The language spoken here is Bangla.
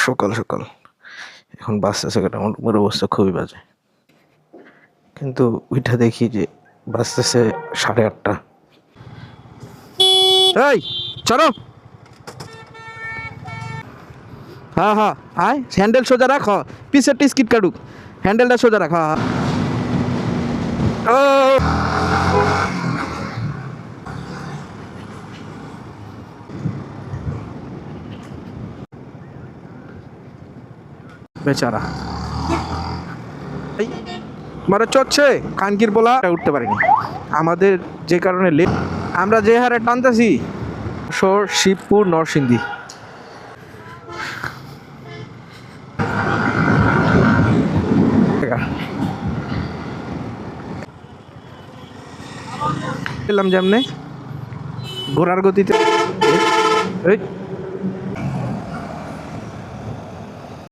সকাল সকাল এখন বাজতেছে কেন, আমার রুমের অবস্থা খুবই বাজে। কিন্তু ওইটা দেখি যে বাজতেছে 8:30। এই চলো, হ্যাঁ হ্যাঁ আয়, হ্যান্ডেল সোজা রাখ, পিসের টিস্কিট কাটুক, হ্যান্ডেলটা সোজা রাখ। হ্যাঁ বেচারা এই মারা চচ্ছে কানকির বলা উঠতে পারিনি আমাদের, যে কারণে লেট। আমরা যে হারে টানতেছি শিবপুর নরসিংদী, এলাম যেমনে ঘোড়ার গতিতে।